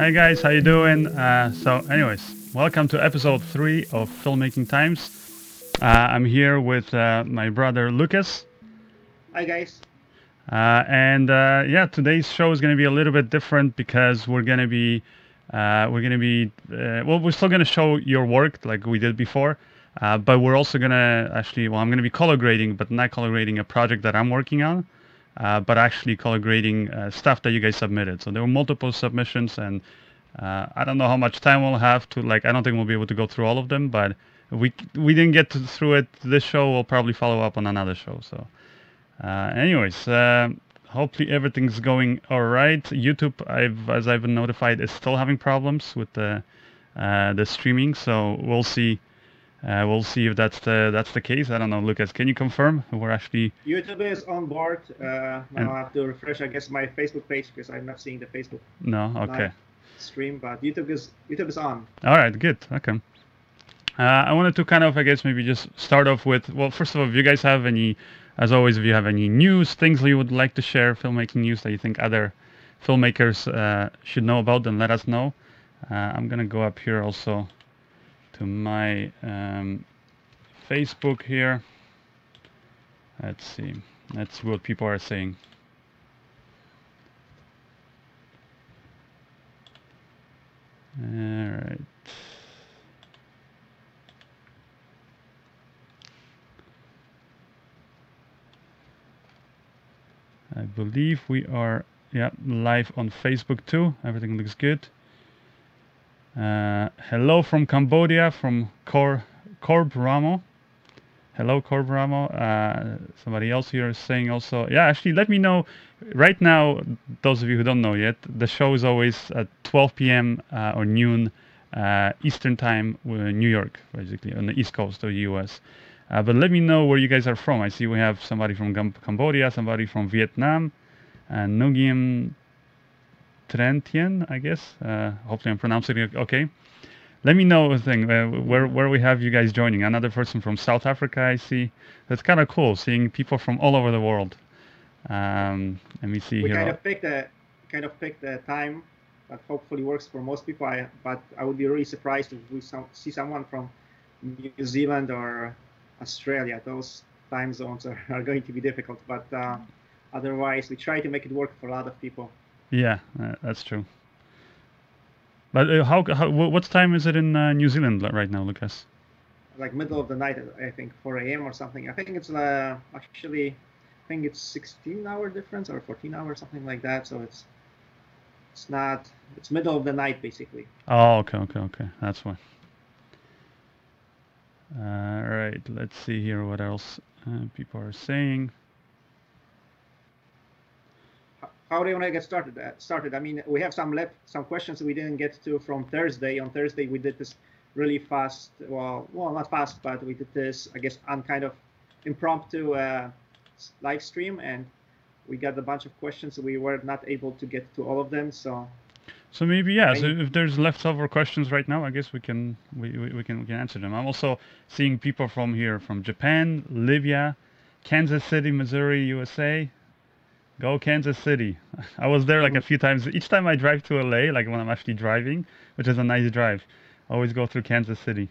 Hi guys, how you doing? Anyways, welcome to episode 3 of Filmmaking Times. I'm here with my brother Lucas. Hi guys. Today's show is going to be a little bit different because we're still going to show your work like we did before, but we're also going to I'm going to be color grading, but not color grading a project that I'm working on, but actually color grading stuff that you guys submitted. So there were multiple submissions, and I don't know how much time we'll have to I don't think we'll be able to go through all of them, but we didn't get through it this show. We'll probably follow up on another show. So. Hopefully everything's going all right. YouTube, as I've been notified, is still having problems with the streaming. So we'll see. We'll see if that's the case. I don't know, Lucas. Can you confirm we're actually? YouTube is on board. Now I have to refresh, I guess, my Facebook page because I'm not seeing the Facebook No. Okay. live stream. But YouTube is on. All right. Good. Okay. I wanted to kind of, I guess, maybe just start off with, well, first of all, if you guys have any, as always, if you have any news, things that you would like to share, filmmaking news that you think other filmmakers should know about, then let us know. I'm going to go up here also to my Facebook here. Let's see. That's what people are saying. All right. I believe we are live on Facebook too. Everything looks good. Hello from Cambodia, from Corb Ramo. Hello, Corb Ramo. Somebody else here is saying also, actually, let me know. Right now, those of you who don't know yet, the show is always at 12 p.m. Or noon Eastern time, New York, basically, on the East Coast of the US. But let me know where you guys are from. I see we have somebody from Cambodia, somebody from Vietnam, and Nguyen Trentien, I guess. Hopefully I'm pronouncing it okay. Let me know where we have you guys joining. Another person from South Africa, I see. That's kind of cool, seeing people from all over the world. Let me see We here. kind of picked a time that hopefully works for most people. But I would be really surprised if we see someone from New Zealand or Australia. Those time zones are going to be difficult. But otherwise, we try to make it work for a lot of people. Yeah, that's true. But what time is it in New Zealand right now, Lucas? Like middle of the night, I think 4 a.m. or something. I think it's actually, I think it's 16-hour difference or 14 hours, something like that. So it's middle of the night basically. Oh, okay. That's why. All right, let's see here what else people are saying. How do you want to get started? I mean, we have some questions we didn't get to from Thursday. On Thursday, we did this really fast. Well, not fast, but we did this, I guess, on kind of impromptu live stream, and we got a bunch of questions. We were not able to get to all of them, so. So maybe So if there's leftover questions right now, I guess we can answer them. I'm also seeing people from here, from Japan, Libya, Kansas City, Missouri, USA. Go Kansas City. I was there like a few times. Each time I drive to LA, like when I'm actually driving, which is a nice drive, I always go through Kansas City.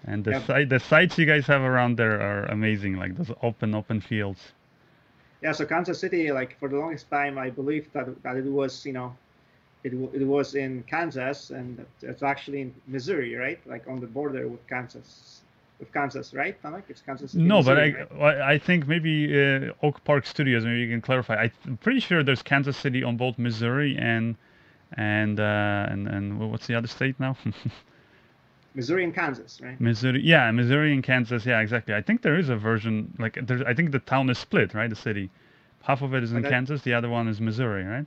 And the sites you guys have around there are amazing, like those open fields. Yeah, so Kansas City, like for the longest time, I believed that it was, it was in Kansas, and it's actually in Missouri, right? Like on the border with Kansas. With Kansas, right, Tomek? It's Kansas City, No, Missouri, but right? I think maybe Oak Park Studios. Maybe you can clarify. I'm pretty sure there's Kansas City on both Missouri and what's the other state now? Missouri and Kansas, right? Missouri and Kansas. Yeah, exactly. I think there is a version like there's. I think the town is split, right? The city, half of it is in Kansas, the other one is Missouri, right?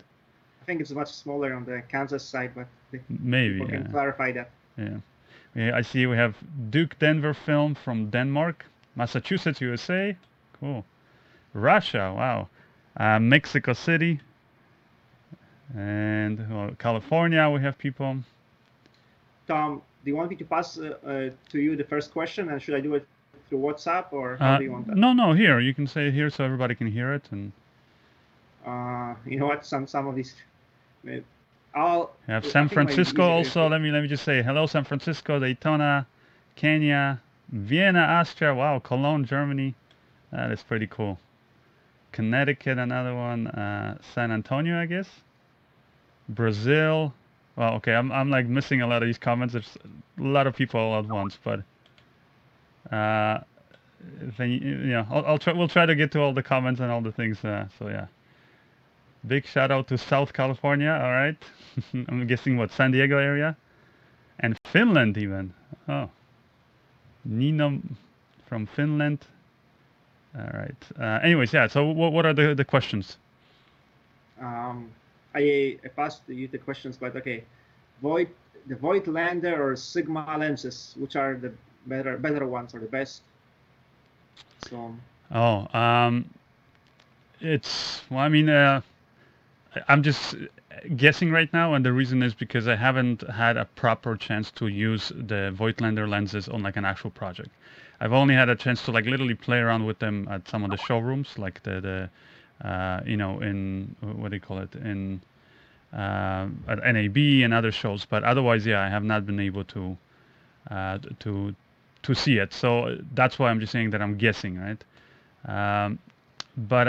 I think it's much smaller on the Kansas side, but maybe people can clarify that. Yeah. I see we have Duke Denver Film from Denmark, Massachusetts, USA. Cool. Russia, wow. Mexico City. And California, we have people. Tom, do you want me to pass to you the first question, and should I do it through WhatsApp, or how do you want that? No, here. You can say it here so everybody can hear it. And you know what? Some of these, We have I San think it might be Francisco easier also. Let me just say hello, San Francisco, Daytona, Kenya, Vienna, Austria. Wow, Cologne, Germany. That is pretty cool. Connecticut, another one. San Antonio, I guess. Brazil. Well, okay, I'm like missing a lot of these comments. There's a lot of people all at once, but uh, then I'll try. We'll try to get to all the comments and all the things. So yeah, big shout out to South California. All right, I'm guessing what San Diego area and Finland even. Oh, Nino from Finland. All right. Anyways, yeah. So what are the questions? um, I passed you the questions, but okay, Void the Voigtlander or Sigma lenses, which are the better ones or the best? So Oh, it's well. I mean, I'm just guessing right now, and the reason is because I haven't had a proper chance to use the Voigtlander lenses on like an actual project. I've only had a chance to like literally play around with them at some of the showrooms, like in what do you call it, in at NAB and other shows. But otherwise, yeah, I have not been able uh, to to see it. So that's why I'm just saying that I'm guessing, right? Um, but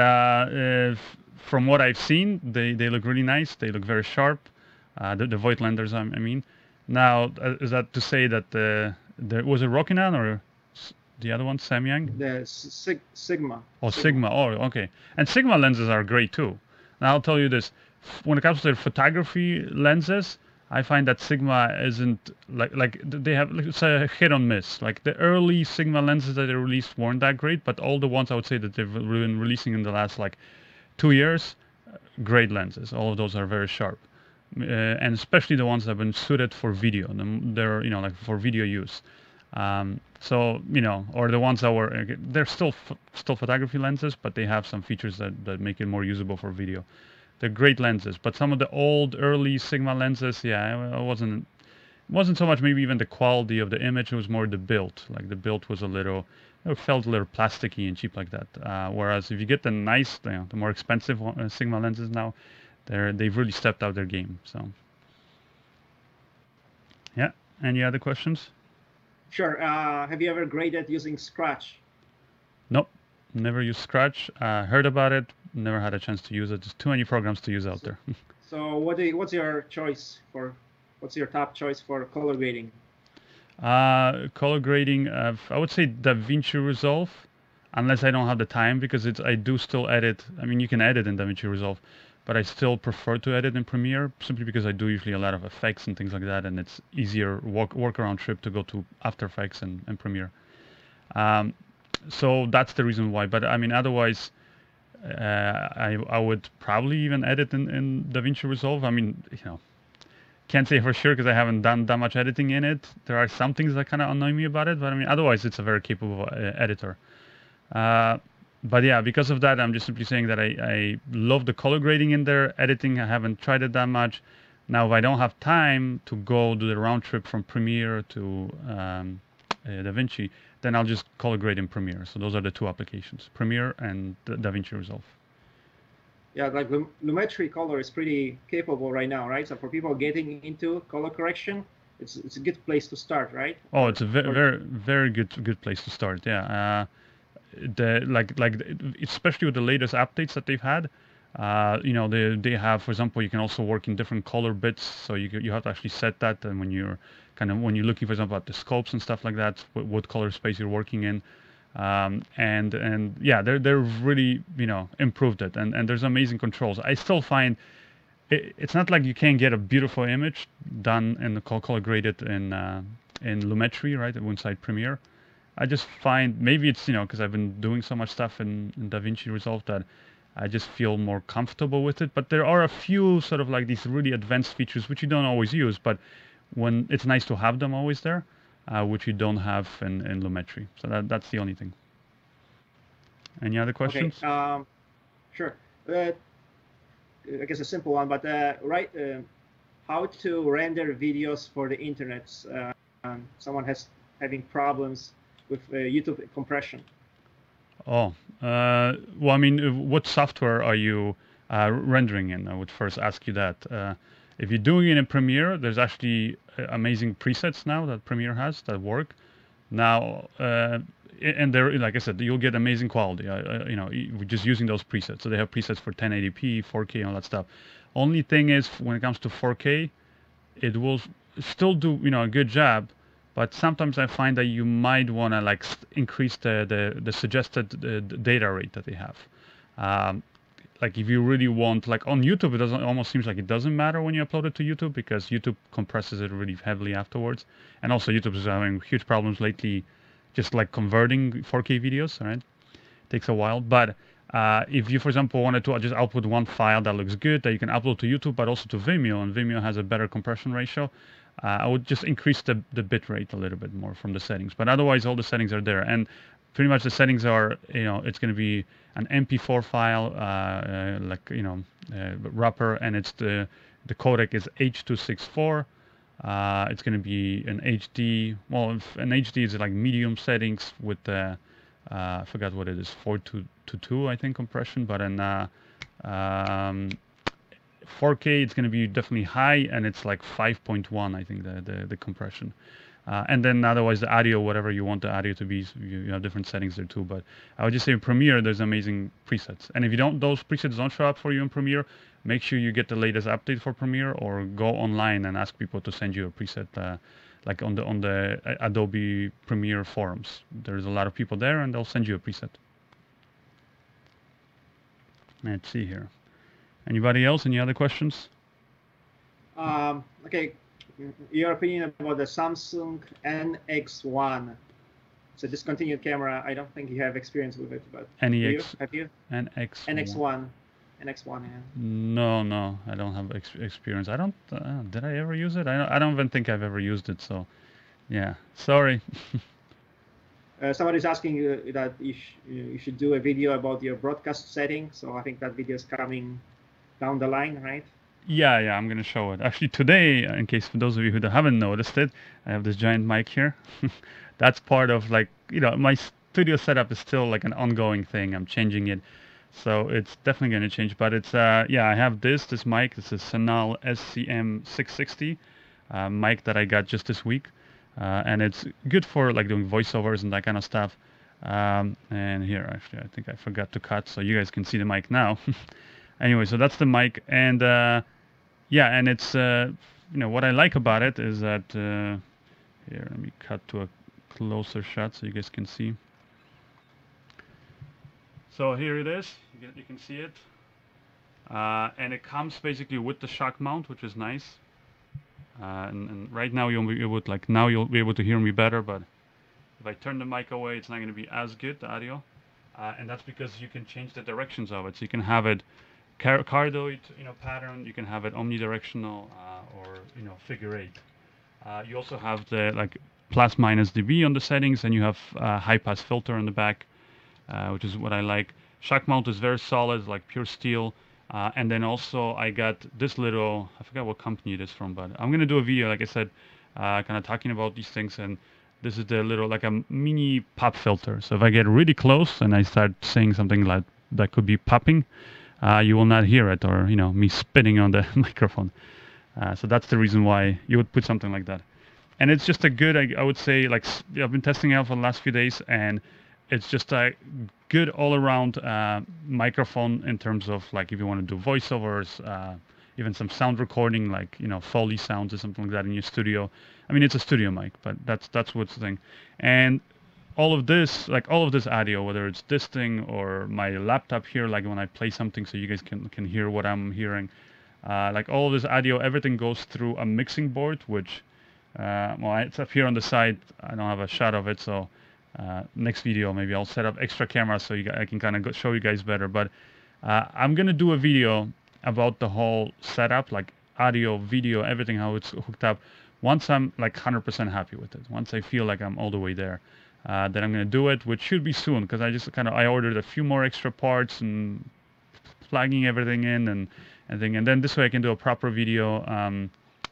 if, from what I've seen, they look really nice. They look very sharp. The Voigtlanders, I mean. Now, is that to say that there was a Rokinan or the other one, Samyang? the Sigma. Oh, Sigma. Oh, okay. And Sigma lenses are great too. Now I'll tell you this: when it comes to photography lenses, I find that Sigma isn't they have like, it's a hit or miss. Like the early Sigma lenses that they released weren't that great, but all the ones I would say that they've been releasing in the last like 2 years, great lenses. All of those are very sharp, and especially the ones that have been suited for video. They're like for video use. So or the ones that were they're still photography lenses, but they have some features that make it more usable for video. They're great lenses, but some of the old early Sigma lenses, yeah, it wasn't so much maybe even the quality of the image. It was more the build. Like the build was a little, it felt a little plasticky and cheap like that. Whereas if you get the nice, the more expensive Sigma lenses now, they've really stepped out their game. So yeah. Any other questions? Sure. Have you ever graded using Scratch? Nope. Never used Scratch. Heard about it. Never had a chance to use it. There's too many programs to use out So, there. so what's your choice for? What's your top choice for color grading? Color grading, I would say DaVinci Resolve, unless I don't have the time, because I do still edit. I mean, you can edit in DaVinci Resolve, but I still prefer to edit in Premiere simply because I do usually a lot of effects and things like that, and it's easier workaround trip to go to After Effects and Premiere. Um, so that's the reason why. But I mean, otherwise, I would probably even edit in DaVinci Resolve. I mean, can't say for sure because I haven't done that much editing in it. There are some things that kind of annoy me about it, but I mean, otherwise, it's a very capable editor. Uh, but yeah, because of that, I'm just simply saying that I love the color grading in there. Editing, I haven't tried it that much. Now, if I don't have time to go do the round trip from Premiere to DaVinci, then I'll just color grade in Premiere. So those are the two applications, Premiere and DaVinci Resolve. Yeah, like Lumetri color is pretty capable right now, right? So for people getting into color correction, it's a good place to start, right? Oh, it's a very For very very good place to start. Yeah. The like especially with the latest updates that they've had, they have, for example, you can also work in different color bits, so you have to actually set that, and when you're looking, for example, at the scopes and stuff like that, what color space you're working in. And yeah, they're really improved it, and there's amazing controls. I still find it's not like you can't get a beautiful image done in the color graded in Lumetri, right, inside Premiere. I just find maybe it's because I've been doing so much stuff in DaVinci Resolve that I just feel more comfortable with it. But there are a few sort of like these really advanced features which you don't always use, but when it's nice to have them always there, which you don't have in Lumetri. So that's the only thing. Any other okay, questions? sure. I guess a simple one, but right, how to render videos for the internet? Someone has having problems with YouTube compression. Oh, well, I mean, what software are you rendering in? I would first ask you that. If you're doing it in Premiere, there's actually amazing presets now that Premiere has that work. Now, and they're, like I said, you'll get amazing quality. We're just using those presets. So they have presets for 1080p, 4K, all that stuff. Only thing is, when it comes to 4K, it will still do a good job, but sometimes I find that you might want to like increase the suggested data rate that they have. Um, like if you really want, like on YouTube, it doesn't almost seems like it doesn't matter when you upload it to YouTube because YouTube compresses it really heavily afterwards, and also YouTube is having huge problems lately, just like converting 4K videos. Right, takes a while, but if you, for example, wanted to just output one file that looks good that you can upload to YouTube, but also to Vimeo, and Vimeo has a better compression ratio, I would just increase the bit rate a little bit more from the settings. But otherwise, all the settings are there, and pretty much the settings are, it's going to be an MP4 file, wrapper, and it's the codec is H.264. It's going to be an HD. Well, an HD is like medium settings with the I forgot what it is, 4:2, I think, compression. But in 4K, it's going to be definitely high, and it's like 5.1, I think, the compression. And then otherwise, the audio, whatever you want the audio to be, you have different settings there too. But I would just say in Premiere, there's amazing presets. And if those presets don't show up for you in Premiere, make sure you get the latest update for Premiere, or go online and ask people to send you a preset. Like on the Adobe Premiere forums, there's a lot of people there, and they'll send you a preset. Let's see here. Anybody else? Any other questions? Okay, your opinion about the Samsung NX1. It's a discontinued camera. I don't think you have experience with it, but NEX. have you? NX. NX1. NX1, yeah. No, I don't have experience. I don't. Did I ever use it? I don't even think I've ever used it. So, yeah. Sorry. Somebody's asking you that you should do a video about your broadcast setting. So I think that video is coming down the line, right? Yeah, I'm gonna show it. Actually, today, in case for those of you who haven't noticed it, I have this giant mic here. That's part of like, my studio setup is still like an ongoing thing. I'm changing it, so it's definitely gonna change. But it's I have this mic. This is Senal SCM 660 mic that I got just this week, and it's good for like doing voiceovers and that kind of stuff. And here, actually, I think I forgot to cut, so you guys can see the mic now. Anyway, so that's the mic, and and it's what I like about it is that here, let me cut to a closer shot so you guys can see. So here it is. You can see it, and it comes basically with the shock mount, which is nice. And right now you'll be able to hear me better, but if I turn the mic away, it's not going to be as good, the audio, and that's because you can change the directions of it. So you can have it cardioid, pattern. You can have it omnidirectional, or figure eight. You also have the like plus minus dB on the settings, and you have high pass filter on the back, which is what I like. Shock mount is very solid, like pure steel. And then also I got this little, I forgot what company it is from, but I'm gonna do a video, like I said, kind of talking about these things. And this is the little, like a mini pop filter. So if I get really close and I start saying something like that could be popping, you will not hear it, or me spitting on the microphone. So that's the reason why you would put something like that. And it's just a good, I would say, like I've been testing it out for the last few days, and it's just a good all-around microphone in terms of like if you want to do voiceovers, even some sound recording, like Foley sounds or something like that in your studio. I mean, it's a studio mic, but that's what's the thing. And all of this audio, whether it's this thing or my laptop here, like when I play something, so you guys can hear what I'm hearing. Like all of this audio, everything goes through a mixing board, which, it's up here on the side. I don't have a shot of it, so next video maybe I'll set up extra cameras so I can kind of show you guys better. But I'm gonna do a video about the whole setup, like audio, video, everything, how it's hooked up. Once I'm like 100% happy with it, once I feel like I'm all the way there, then I'm gonna do it, which should be soon, because I ordered a few more extra parts and plugging everything in and then this way I can do a proper video.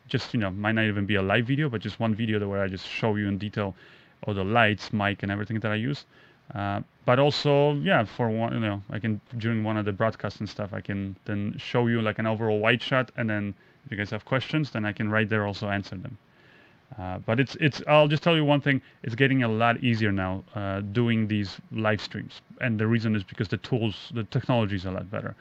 Just might not even be a live video, but just one video where I just show you in detail all the lights, mic, and everything that I use. But also, for one, I can, during one of the broadcasts and stuff, I can then show you like an overall wide shot, and then If you guys have questions, then I can right there also answer them. But I'll just tell you one thing, it's getting a lot easier now doing these live streams. And the reason is because the technology is a lot better.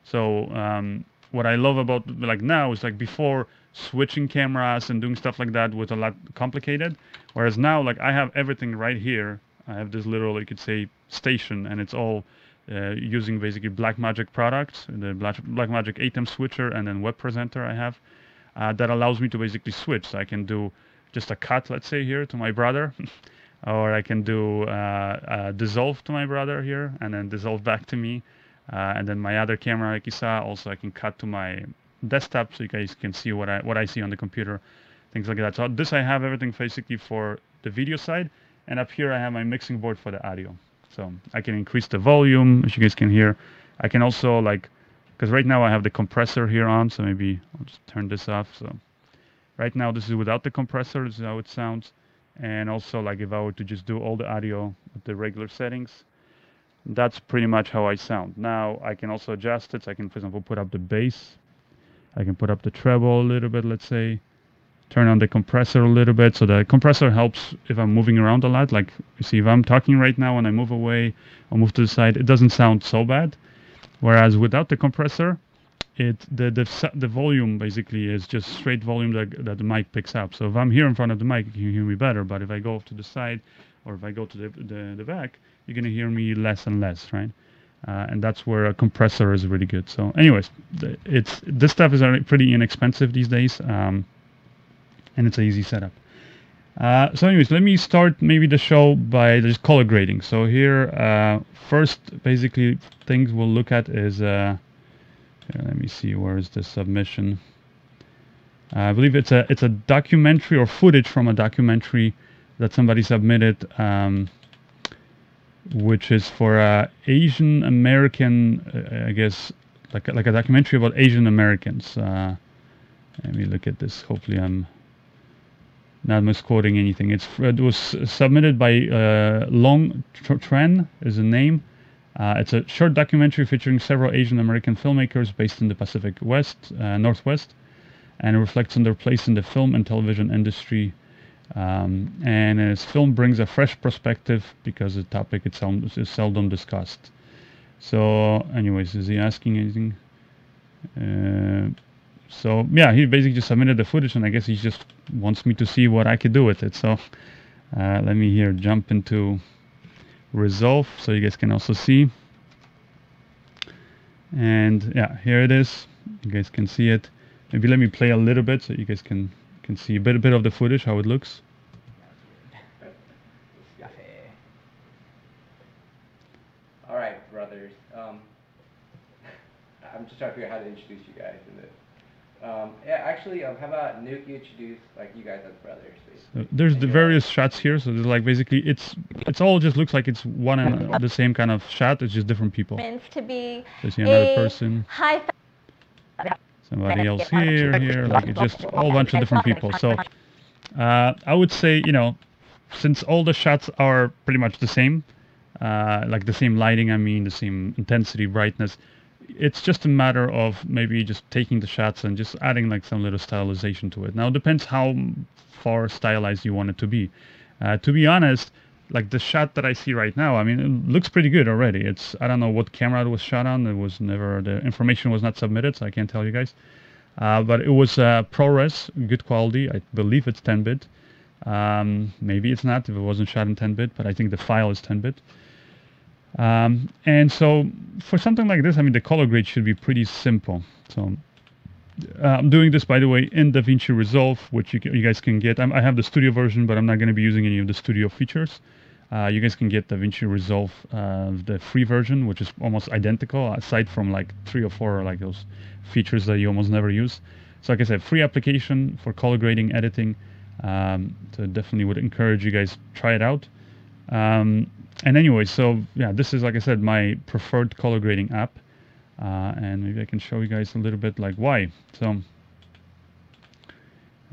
So what I love about like now is like before switching cameras and doing stuff like that was a lot complicated. Whereas now, like I have everything right here. I have this little, you could say, station, and it's all using basically Blackmagic products, the Blackmagic ATEM switcher, and then web presenter I have. That allows me to basically switch. So I can do just a cut, let's say here to my brother, or I can do dissolve to my brother here, and then dissolve back to me, and then my other camera, like you saw, also I can cut to my desktop, so you guys can see what I see on the computer, things like that. So this I have everything basically for the video side, and up here I have my mixing board for the audio. So I can increase the volume, as you guys can hear. I can also like, because right now I have the compressor here on, so maybe I'll just turn this off. So right now this is without the compressor, this is how it sounds. And also like if I were to just do all the audio with the regular settings, that's pretty much how I sound. Now I can also adjust it. So I can, for example, put up the bass. I can put up the treble a little bit, let's say. Turn on the compressor a little bit. So the compressor helps if I'm moving around a lot. Like you see, if I'm talking right now and I move away or move to the side, it doesn't sound so bad. Whereas without the compressor, the volume basically is just straight volume that the mic picks up. So if I'm here in front of the mic, you can hear me better. But if I go off to the side, or if I go to the back, you're gonna hear me less and less, right? And that's where a compressor is really good. So, anyways, this stuff is pretty inexpensive these days, and it's an easy setup. So anyways, let me start maybe the show by just color grading. So here, first basically things we'll look at is, here, let me see, where is the submission? I believe it's a documentary or footage from a documentary that somebody submitted, which is for Asian American, I guess, like a documentary about Asian Americans. Let me look at this. Hopefully I'm not misquoting anything. It was submitted by Long Tran is the name. It's a short documentary featuring several Asian American filmmakers based in the Pacific Northwest, and it reflects on their place in the film and television industry. And his film brings a fresh perspective because the topic itself is seldom discussed. So, anyways, is he asking anything? So yeah, he basically just submitted the footage, and I guess he just wants me to see what I could do with it. So let me here jump into Resolve so you guys can also see. And yeah, here it is. You guys can see it. Maybe let me play a little bit so you guys can see a bit of the footage, how it looks. All right, brothers. I'm just trying to figure out how to introduce you guys in this. Yeah, actually, how about Nuke you introduce like you guys as brothers? There's the various shots here, so there's like basically it's all just looks like it's one and the same kind of shot. It's just different people. To be So see another person, somebody else here, like it's just a whole bunch of different people. So I would say, since all the shots are pretty much the same, like the same lighting, I mean, the same intensity, brightness, it's just a matter of maybe just taking the shots and just adding like some little stylization to it. Now it depends how far stylized you want it to be. To be honest, like the shot that I see right now, I mean, it looks pretty good already. I don't know what camera it was shot on. The information was not submitted, so I can't tell you guys. But it was ProRes, good quality. I believe it's 10-bit. Maybe it's not if it wasn't shot in 10-bit, but I think the file is 10-bit. And so for something like this, I mean, the color grade should be pretty simple. So I'm doing this, by the way, in DaVinci Resolve, which you guys can get. I have the studio version, but I'm not going to be using any of the studio features. You guys can get DaVinci Resolve, the free version, which is almost identical, aside from like 3 or 4 like those features that you almost never use. So like I said, free application for color grading, editing. So definitely would encourage you guys try it out. And anyway, so yeah, this is, like I said, my preferred color grading app. And maybe I can show you guys a little bit like why. So,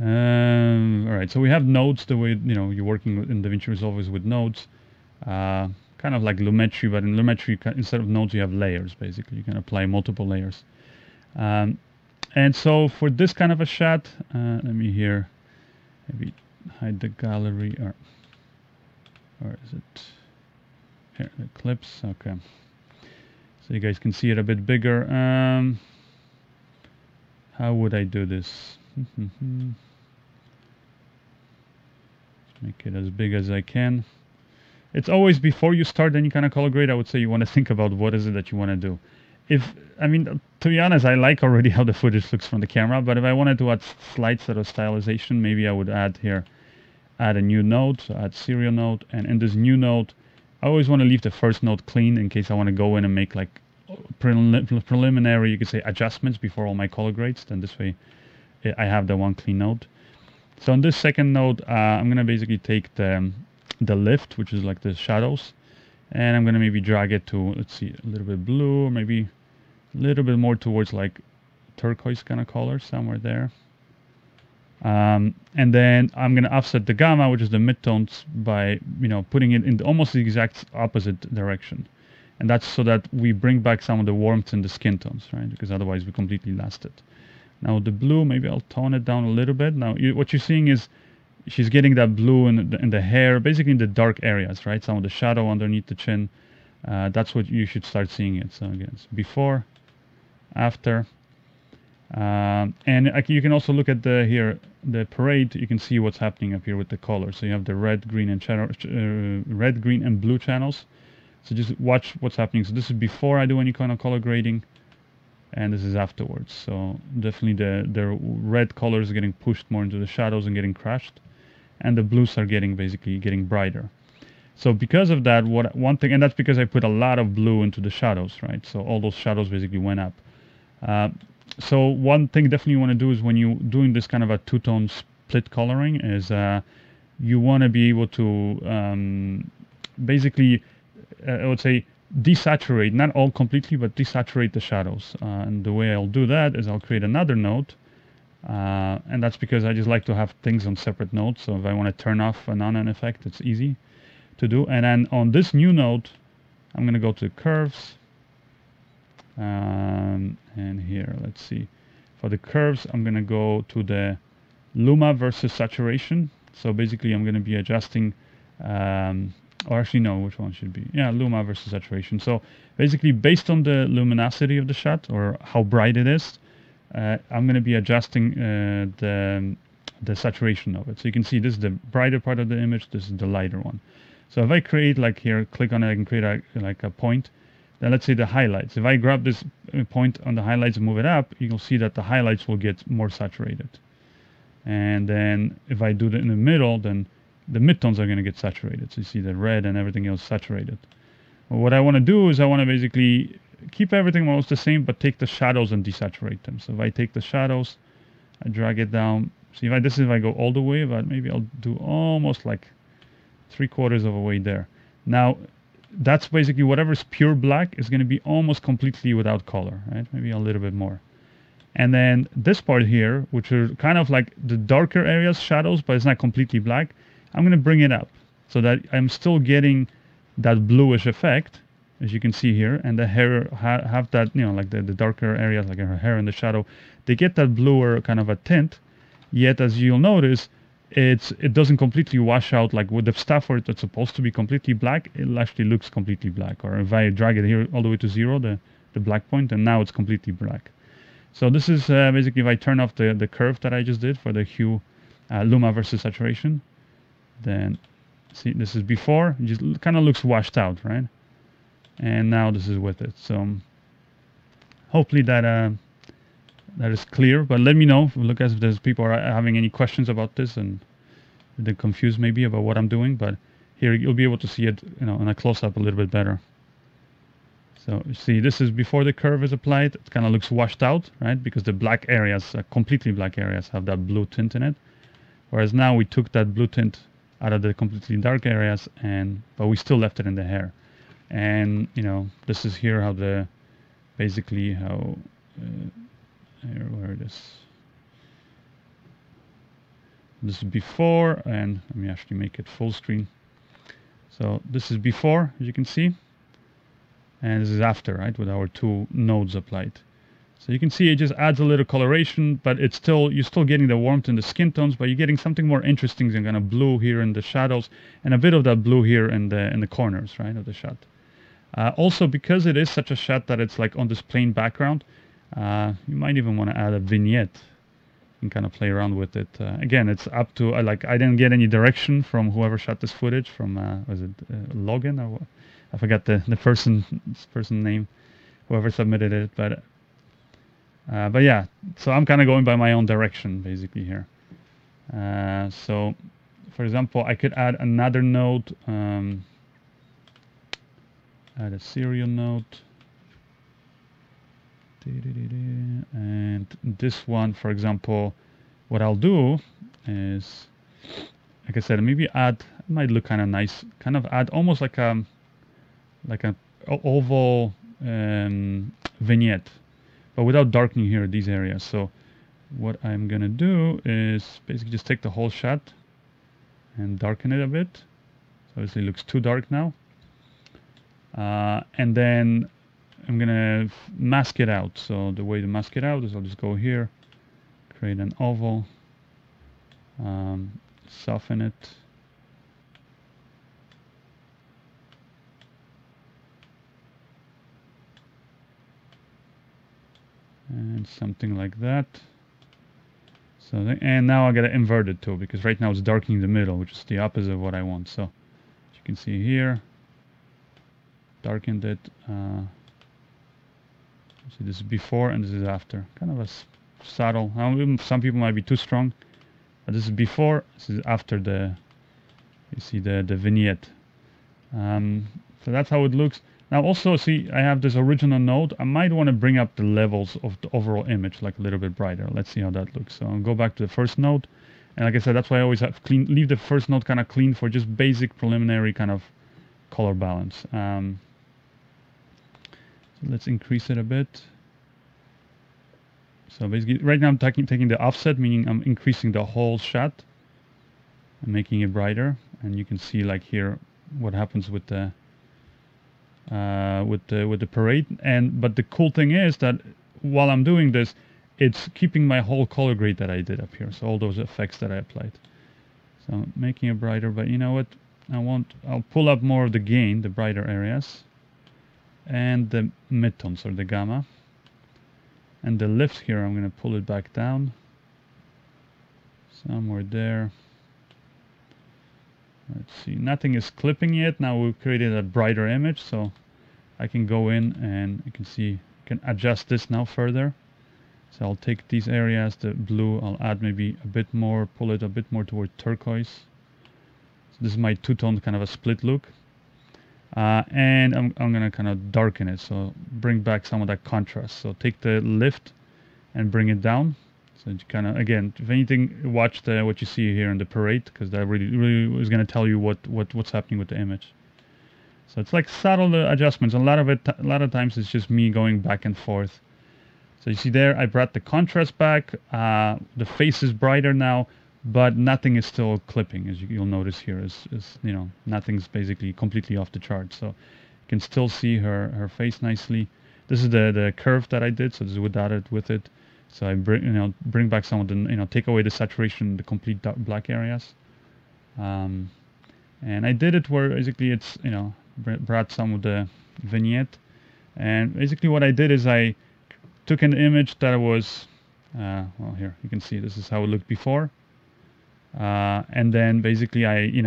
all right, so we have nodes the way, you're working in DaVinci Resolve is with nodes. Kind of like Lumetri, but in Lumetri, instead of nodes, you have layers, basically. You can apply multiple layers. And And so for this kind of a shot, let me here maybe hide the gallery, or is it here, the clips? Okay. So you guys can see it a bit bigger. How would I do this? Make it as big as I can. It's always before you start any kind of color grade, I would say you want to think about what is it that you want to do. I mean, to be honest, I like already how the footage looks from the camera, but if I wanted to add slight sort of stylization, maybe I would add a new node, so add serial node, and in this new node, I always want to leave the first node clean in case I want to go in and make like preliminary, you could say, adjustments before all my color grades. Then this way, I have the one clean node. So on this second node, I'm gonna basically take the lift, which is like the shadows, and I'm gonna maybe drag it to, let's see, a little bit blue, or maybe a little bit more towards like turquoise kind of color, somewhere there. And then I'm gonna offset the gamma, which is the midtones, by putting it in almost the exact opposite direction, and that's so that we bring back some of the warmth in the skin tones, right? Because otherwise we completely lost it. Now the blue, maybe I'll tone it down a little bit. Now what you're seeing is she's getting that blue in the hair, basically in the dark areas, right? Some of the shadow underneath the chin. That's what you should start seeing it. So again, it's before, after. And you can also look at the parade. You can see what's happening up here with the colors. So you have the red, green, and blue channels. So just watch what's happening. So this is before I do any kind of color grading, and this is afterwards. So definitely the red colors are getting pushed more into the shadows and getting crushed, and the blues are basically getting brighter. So because of that, one thing, and that's because I put a lot of blue into the shadows, right? So all those shadows basically went up. So one thing definitely you want to do is when you're doing this kind of a two-tone split coloring is you want to be able to basically, I would say, desaturate, not all completely, but desaturate the shadows. And the way I'll do that is I'll create another node. And that's because I just like to have things on separate nodes. So if I want to turn off and on an effect, it's easy to do. And then on this new node, I'm going to go to curves. And here, let's see. For the curves, I'm going to go to the luma versus saturation. So basically, I'm going to be adjusting or actually no, which one should be? Yeah, luma versus saturation. So basically based on the luminosity of the shot or how bright it is, I'm going to be adjusting the saturation of it. So you can see this is the brighter part of the image, this is the lighter one. So if I create like here, click on it, I can create a point. Then let's say the highlights. If I grab this point on the highlights and move it up, you'll see that the highlights will get more saturated. And then if I do it in the middle, then the midtones are going to get saturated. So you see the red and everything else saturated. Well, what I want to do is I want to basically keep everything almost the same, but take the shadows and desaturate them. So if I take the shadows, I drag it down. See, if I go all the way, but maybe I'll do almost like 3/4 of a way there. Now, that's basically whatever's pure black is going to be almost completely without color, right? Maybe a little bit more. And then this part here, which are kind of like the darker areas, shadows, but it's not completely black, I'm going to bring it up so that I'm still getting that bluish effect, as you can see here, and the hair have that, like the darker areas, like her hair and the shadow, they get that bluer kind of a tint, yet as you'll notice, it doesn't completely wash out, like with the stuff where it's supposed to be completely black, it actually looks completely black. Or if I drag it here all the way to 0, the black point, and now it's completely black. So this is basically if I turn off the curve that I just did for the hue, luma versus saturation, then see this is before, it just kind of looks washed out, right? And now this is with it. So hopefully that is clear, but let me know if there's people are having any questions about this and they're confused maybe about what I'm doing, but here you'll be able to see it in a close-up a little bit better. So you see this is before the curve is applied. It kind of looks washed out, right? Because the black areas, completely black areas, have that blue tint in it. Whereas now we took that blue tint out of the completely dark areas, but we still left it in the hair. And this is here how here, where it is. This is before, and let me actually make it full screen. So this is before, as you can see, and this is after, right, with our two nodes applied. So you can see it just adds a little coloration, but it's still, you're still getting the warmth in the skin tones, but you're getting something more interesting than kind of blue here in the shadows and a bit of that blue here in the corners, right, of the shot. Also, because it is such a shot that it's like on this plain background, you might even want to add a vignette and kind of play around with it. Again, it's up to, like, I didn't get any direction from whoever shot this footage, from, was it Logan or what? I forgot the person name, whoever submitted it, but yeah, so I'm kind of going by my own direction basically here. So, for example, I could add another node, add a serial node, and this one, for example, what I'll do is, like I said, maybe add, it might look kind of nice, kind of add almost like a oval vignette, but without darkening here these areas. So what I'm gonna do is basically just take the whole shot and darken it a bit. So obviously it looks too dark now. And then I'm gonna mask it out. So the way to mask it out is I'll just go here, create an oval, soften it. And something like that. So, and now I gotta invert it too, because right now it's darkening the middle, which is the opposite of what I want. So, as you can see here, darkened it. So this is before and this is after. Kind of a subtle. Some people might be too strong, but this is before. This is after the. You see the vignette. So that's how it looks. Now also, see, I have this original node. I might want to bring up the levels of the overall image like a little bit brighter. Let's see how that looks. So I'll go back to the first node. And like I said, that's why I always have leave the first node kind of clean for just basic preliminary kind of color balance. So let's increase it a bit. So basically, right now I'm taking the offset, meaning I'm increasing the whole shot and making it brighter. And you can see like here what happens with the parade. But the cool thing is that while I'm doing this, it's keeping my whole color grade that I did up here. So all those effects that I applied. So I'm making it brighter, but you know what? I'll pull up more of the gain, the brighter areas, and the midtones or the gamma. And the lift here, I'm going to pull it back down. Somewhere there. Let's see, nothing is clipping yet. Now we've created a brighter image, so I can go in and you can see, I can adjust this now further. So I'll take these areas, the blue, I'll add maybe a bit more, pull it a bit more toward turquoise. So this is my two-tone kind of a split look. And I'm gonna kind of darken it, so bring back some of that contrast. So take the lift and bring it down. So you kind of, again, if anything, watch what you see here in the parade, because that really is going to tell you what's happening with the image. So it's like subtle adjustments. A lot of times it's just me going back and forth. So you see there, I brought the contrast back. The face is brighter now, but nothing is still clipping, as you'll notice here. Is you know, nothing's basically completely off the chart. So you can still see her face nicely. This is the curve that I did. So this is without it, with it. So I bring back some of the, take away the saturation, the complete black areas. And I did it where basically it's, brought some of the vignette. And basically what I did is I took an image that was, well, here, you can see this is how it looked before. And then basically it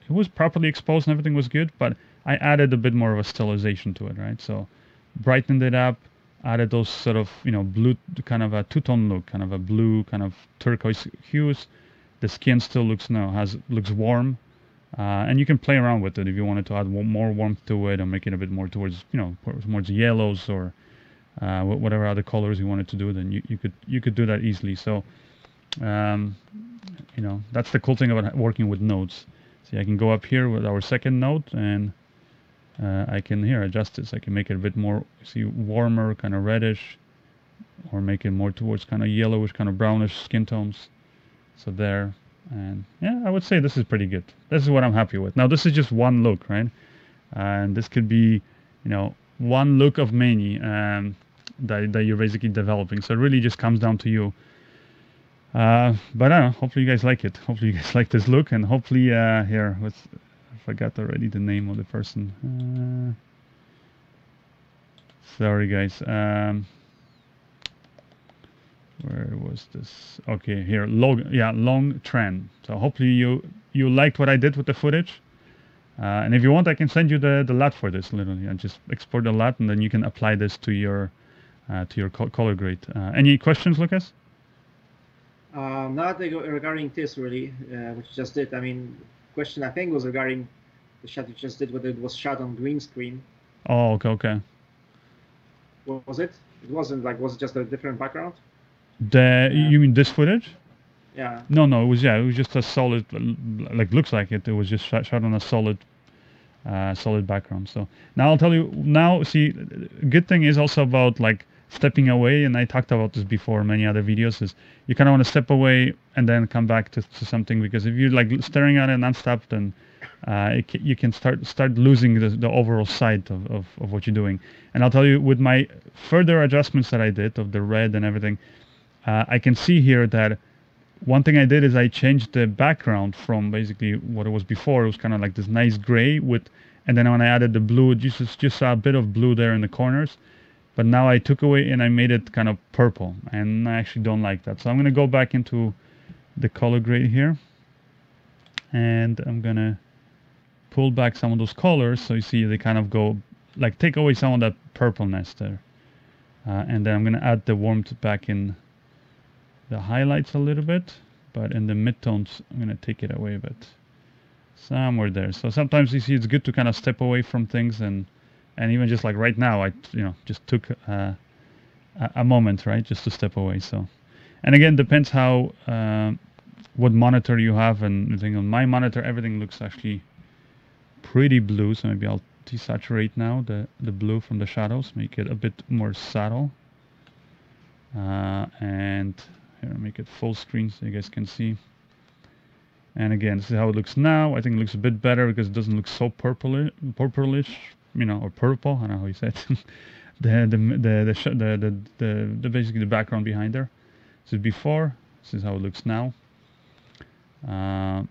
was properly exposed and everything was good, but I added a bit more of a stylization to it, right? So brightened it up, added those sort of, blue, kind of a two-tone look, kind of a blue, kind of turquoise hues. The skin still looks warm, and you can play around with it if you wanted to add more warmth to it or make it a bit more towards, towards yellows or whatever other colors you wanted to do. Then you could do that easily. So, that's the cool thing about working with nodes. See, I can go up here with our second node and I can here adjust this. I can make it a bit more, warmer, kind of reddish, or make it more towards kind of yellowish, kind of brownish skin tones. So there, and yeah, I would say this is pretty good. This is what I'm happy with. Now this is just one look, right? And this could be, one look of many. that you're basically developing. So it really just comes down to you. But I don't know, hopefully you guys like it. Hopefully you guys like this look, and hopefully here, I forgot already the name of the person. Sorry guys. Where was this? Okay, here, long trend. So hopefully you liked what I did with the footage. And if you want, I can send you the LUT for this literally. I just export the LUT, and then you can apply this to your color grade. Any questions, Lucas? Not regarding this really, which you just did. I mean, question I think was regarding the shot you just did, whether it was shot on green screen. Oh, okay. What was it? It wasn't like, was it just a different background? You mean this footage? Yeah. No, it was just a solid, like looks like it. It was just shot on a solid background. So now I'll tell you. Now, see, good thing is also about like stepping away, and I talked about this before in many other videos. Is you kind of want to step away and then come back to something, because if you're like staring at it nonstop, then you can start losing the overall sight of what you're doing. And I'll tell you, with my further adjustments that I did of the red and everything, I can see here that one thing I did is I changed the background from basically what it was before. It was kind of like this nice gray and then when I added the blue, just saw a bit of blue there in the corners. But now I took away and I made it kind of purple, and I actually don't like that. So I'm going to go back into the color grade here, and I'm going to pull back some of those colors. So you see they kind of go, like take away some of that purpleness there. And then I'm going to add the warmth back in the highlights a little bit, but in the midtones, I'm going to take it away a bit. Somewhere there. So sometimes you see it's good to kind of step away from things, and even just like right now, I just took a moment, right, just to step away. So, and again, depends how what monitor you have, and I think on my monitor everything looks actually pretty blue. So maybe I'll desaturate now the blue from the shadows, make it a bit more subtle, and here make it full screen so you guys can see. And again, this is how it looks now. I think it looks a bit better because it doesn't look so purplish, or purple. I don't know how you say it. the basically the background behind there. This is before. This is how it looks now. And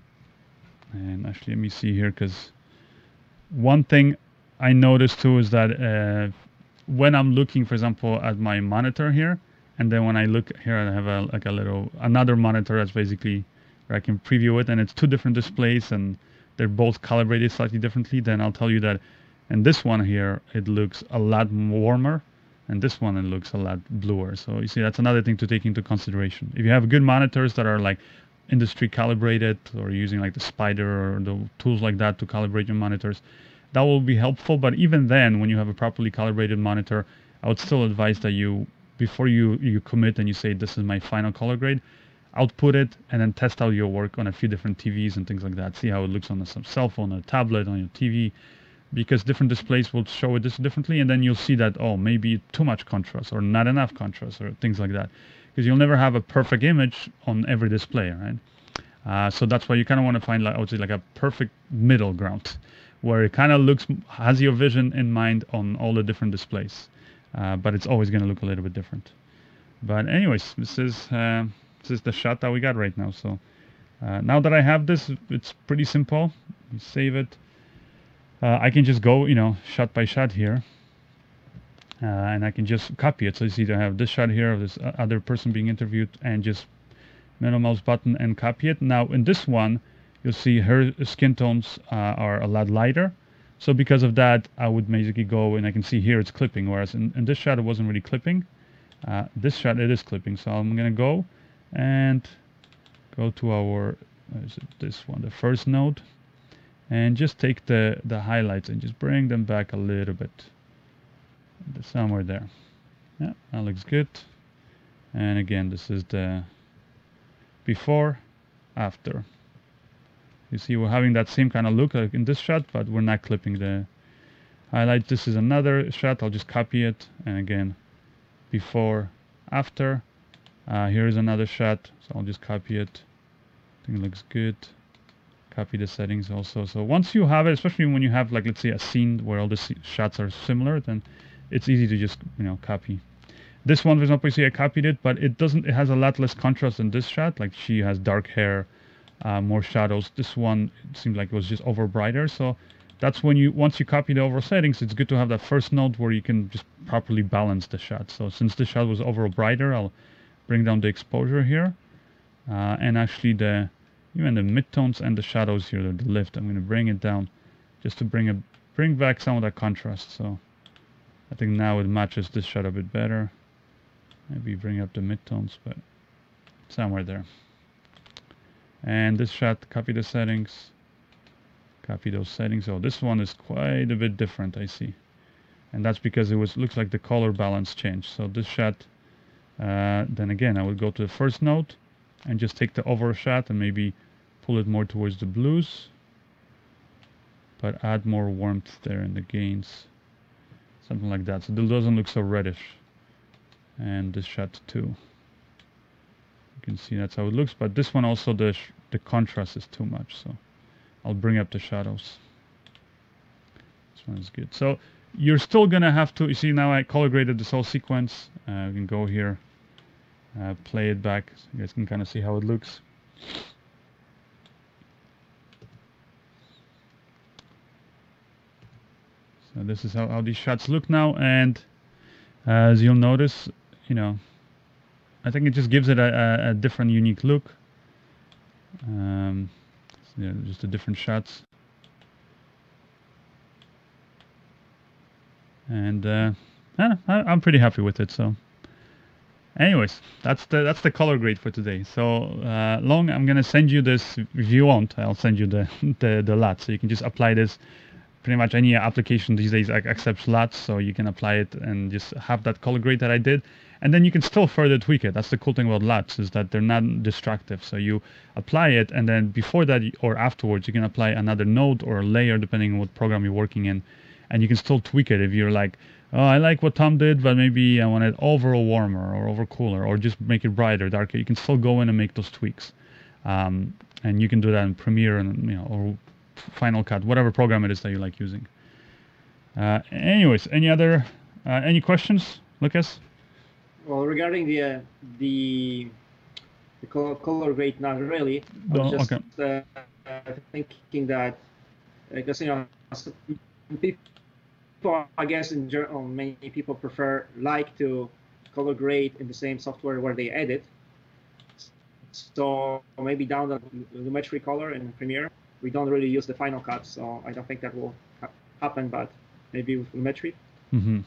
actually, let me see here, because one thing I noticed too is that when I'm looking, for example, at my monitor here, and then when I look here, I have another monitor that's basically where I can preview it, and it's two different displays, and they're both calibrated slightly differently. Then I'll tell you that in this one here, it looks a lot warmer, and this one it looks a lot bluer. So you see, that's another thing to take into consideration. If you have good monitors that are like industry calibrated, or using like the Spider or the tools like that to calibrate your monitors, that will be helpful. But even then, when you have a properly calibrated monitor, I would still advise that before you commit and you say this is my final color grade, output it and then test out your work on a few different TVs and things like that. See how it looks on a cell phone, a tablet, on your TV, because different displays will show it differently, and then you'll see that, oh, maybe too much contrast or not enough contrast or things like that, because you'll never have a perfect image on every display, right? So that's why you kind of want to find, like, I would say, like a perfect middle ground where it kind of has your vision in mind on all the different displays, but it's always going to look a little bit different. But anyways, this is the shot that we got right now. So now that I have this, it's pretty simple. You save it. I can just go, shot by shot here, and I can just copy it. So you see, I have this shot here of this other person being interviewed, and just middle mouse button and copy it. Now in this one, you'll see her skin tones are a lot lighter. So because of that, I would basically go, and I can see here it's clipping, whereas in this shot it wasn't really clipping. This shot it is clipping. So I'm gonna go and go to our, this one, the first node, and just take the highlights and just bring them back a little bit, somewhere there. Yeah, that looks good. And again, this is the before, after. You see, we're having that same kind of look like in this shot, but we're not clipping the highlight. This is another shot. I'll just copy it, and again, before, after. Here is another shot, so I'll just copy it. I think it looks good. Copy the settings also. So once you have it, especially when you have, like, let's say a scene where all the shots are similar, then it's easy to just copy. This one, for example, you see I copied it, but it doesn't. It has a lot less contrast than this shot. Like she has dark hair, more shadows. This one it seemed like it was just over brighter. So that's when once you copy the overall settings, it's good to have that first node where you can just properly balance the shot. So since the shot was overall brighter, I'll bring down the exposure here, and actually even the midtones and the shadows here, the lift. I'm going to bring it down, just to bring back some of that contrast. So I think now it matches this shot a bit better. Maybe bring up the midtones, but somewhere there. And this shot, copy the settings, copy those settings. Oh, this one is quite a bit different, I see. And that's because looks like the color balance changed. So this shot, then again, I would go to the first node and just take the overall shot and maybe pull it more towards the blues, but add more warmth there in the gains, something like that. So it doesn't look so reddish. And this shot too. You can see that's how it looks, but this one also the contrast is too much. So I'll bring up the shadows. This one is good. So you're still gonna have to, you see now I color graded this whole sequence. You can go here, play it back, so you guys can kind of see how it looks. So this is how these shots look now, and as you'll notice, you know, I think it just gives it a different, unique look. So just the different shots. And I'm pretty happy with it. So, anyways, that's the color grade for today. So Long, I'm gonna send you this. If you want, I'll send you the LUT, so you can just apply this. Pretty much any application these days accepts LUTs, so you can apply it and just have that color grade that I did. And then you can still further tweak it. That's the cool thing about LUTs, is that they're not destructive. So you apply it, and then before that or afterwards, you can apply another node or a layer, depending on what program you're working in. And you can still tweak it if you're like, oh, I like what Tom did, but maybe I want it overall warmer or over cooler, or just make it brighter, darker. You can still go in and make those tweaks. And you can do that in Premiere and or Final Cut, whatever program it is that you like using. Anyways, any questions, Lucas? Well, regarding the color grade, not really. I was just okay. Thinking that because people, I guess in general, many people like to color grade in the same software where they edit. So maybe down the Lumetri color in Premiere. We don't really use the Final Cut, so I don't think that will happen, but maybe with Lumetri. Mm-hmm.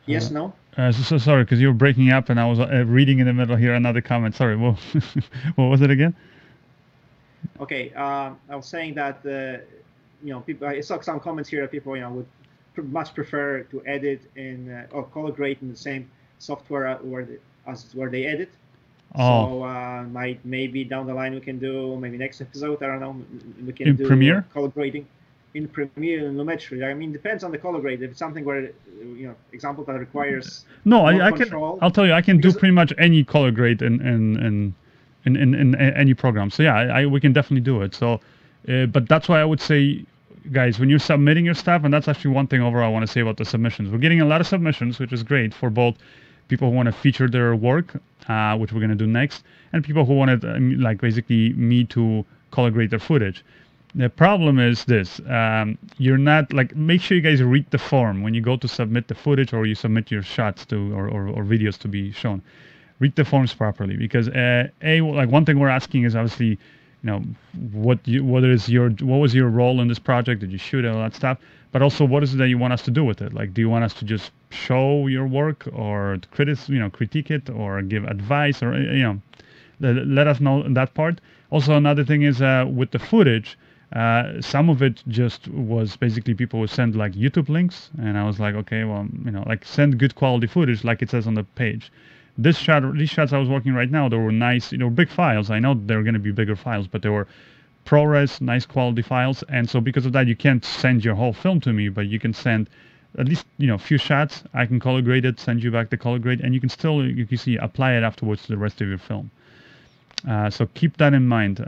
Yes, no? So sorry, because you were breaking up and I was reading in the middle here another comment. Sorry, what was it again? Okay, I was saying that, people, I saw some comments here that people, would much prefer to edit in or color grade in the same software where they edit. Oh. So maybe down the line we can do, maybe next episode, I don't know, we can in do Premiere? Color grading in Premiere and Lumetri. I mean, depends on the color grade. If it's something where, example that requires I control, I'll tell you, I can do pretty much any color grade in any program. So yeah, we can definitely do it. So, but that's why I would say, guys, when you're submitting your stuff, and that's actually one thing overall I want to say about the submissions. We're getting a lot of submissions, which is great for both people who want to feature their work, which we're going to do next, and people who wanted basically me to color grade their footage. The problem is this: you're not make sure you guys read the form when you go to submit the footage or you submit your shots to or videos to be shown. Read the forms properly, because one thing we're asking is obviously, what was your role in this project? Did you shoot it, all that stuff? But also, what is it that you want us to do with it? Like, do you want us to just show your work, or critique it, or give advice, or let us know that part. Also, another thing is with the footage, some of it just was basically people would send YouTube links, and I was like, okay, well, send good quality footage, like it says on the page. These shots I was working right now, they were nice, big files. I know they're going to be bigger files, but they were ProRes, nice quality files. And so because of that, you can't send your whole film to me, but you can send at least, a few shots. I can color grade it, send you back the color grade, and you can still, you can see, apply it afterwards to the rest of your film. So keep that in mind.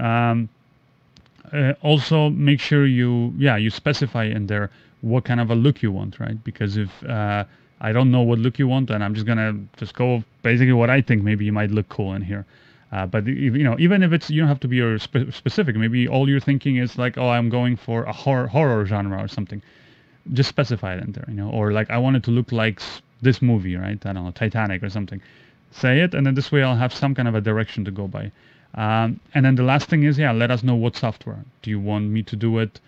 Also make sure you specify in there what kind of a look you want, right? Because if I don't know what look you want, then I'm just gonna just go basically what I think maybe you might look cool in here. But even if it's, you don't have to be specific. Maybe all you're thinking is like, oh, I'm going for a horror genre or something. Just specify it in there, or like I want it to look like this movie, right? I don't know, Titanic or something. Say it, and then this way I'll have some kind of a direction to go by. And then the last thing is, let us know what software. Do you want me to do it?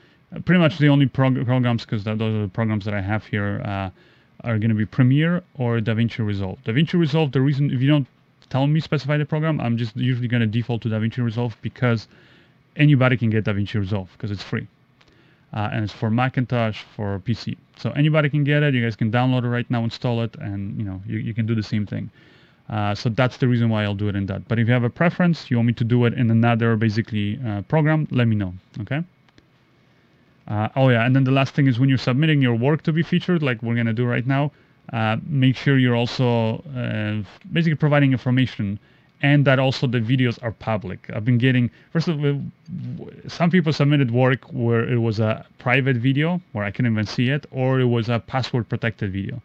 Pretty much the only programs, because those are the programs that I have here, are going to be Premiere or DaVinci Resolve. DaVinci Resolve, the reason, if you don't tell me specify the program, I'm just usually going to default to DaVinci Resolve because anybody can get DaVinci Resolve because it's free. And it's for Macintosh, for PC. So anybody can get it. You guys can download it right now, install it, and you can do the same thing. So that's the reason why I'll do it in that. But if you have a preference, you want me to do it in another basically program, let me know, okay? And then the last thing is when you're submitting your work to be featured, like we're gonna do right now, make sure you're also basically providing information and that also the videos are public. I've been getting, first of all, some people submitted work where it was a private video where I couldn't even see it, or it was a password protected video.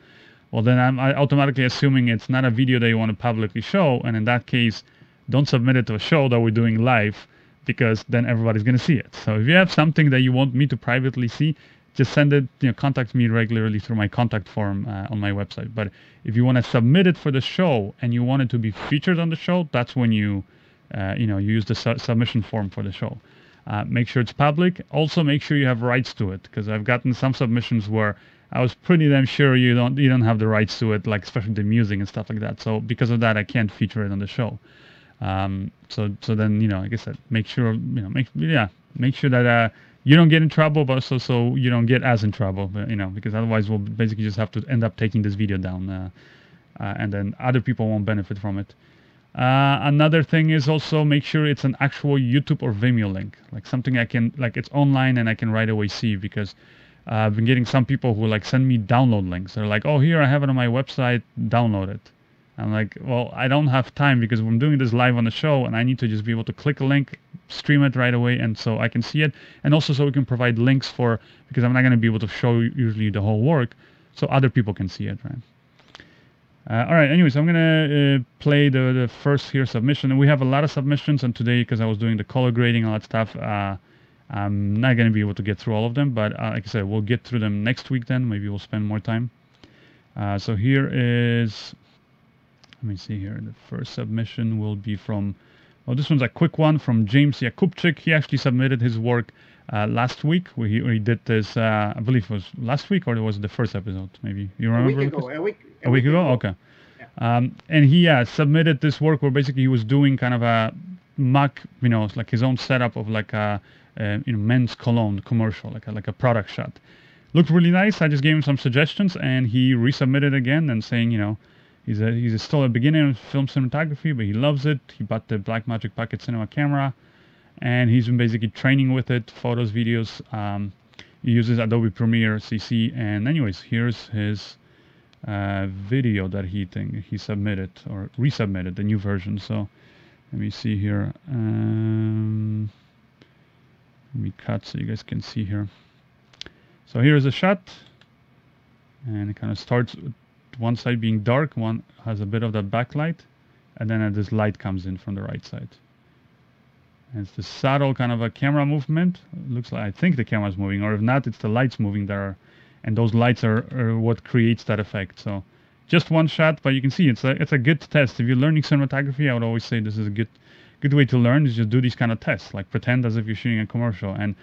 Well, then I'm automatically assuming it's not a video that you want to publicly show, and in that case, don't submit it to a show that we're doing live, because then everybody's going to see it. So if you have something that you want me to privately see, just send it, contact me regularly through my contact form on my website. But if you want to submit it for the show and you want it to be featured on the show, that's when you use the submission form for the show. Make sure it's public. Also, make sure you have rights to it, because I've gotten some submissions where I was pretty damn sure you don't have the rights to it, like especially the music and stuff like that. So because of that, I can't feature it on the show. So then like I said, make sure make sure that you don't get in trouble, but also so you don't get us in trouble, because otherwise we'll basically just have to end up taking this video down, and then other people won't benefit from it. Another thing is also make sure it's an actual YouTube or Vimeo link, like something I can, like it's online and I can right away see, because I've been getting some people who like send me download links. They're like, oh, here, I have it on my website, download it. I'm like, well, I don't have time because I'm doing this live on the show and I need to just be able to click a link, stream it right away, and so I can see it. And also so we can provide links for, because I'm not going to be able to show usually the whole work, so other people can see it, right? All right, anyways, I'm going to play the first here submission. And we have a lot of submissions, and today, because I was doing the color grading and all that stuff, I'm not going to be able to get through all of them, but like I said, we'll get through them next week then. Maybe we'll spend more time. So here is, let me see here. The first submission will be from, this one's a quick one from James Jakubczyk. He actually submitted his work last week. He did this, I believe it was last week, or it was the first episode, maybe. You remember? A week ago. Okay. Yeah. And he submitted this work where basically he was doing kind of a mock, like his own setup of like a men's cologne commercial, like a product shot. Looked really nice. I just gave him some suggestions, and he resubmitted again and saying, he's still a beginner in film cinematography, but he loves it. He bought the Blackmagic Pocket Cinema camera, and he's been basically training with it, photos, videos. He uses Adobe Premiere CC, and anyways, here's his video that he submitted or resubmitted, the new version. So let me see here. Let me cut so you guys can see here. So here's a shot, and it kind of starts with one side being dark, one has a bit of that backlight, and then this light comes in from the right side. And it's the subtle kind of a camera movement. It looks like, I think the camera's moving, or if not, it's the lights moving there, and those lights are what creates that effect. So just one shot, but you can see it's a good test. If you're learning cinematography, I would always say this is a good way to learn, is just do these kind of tests, like pretend as if you're shooting a commercial. And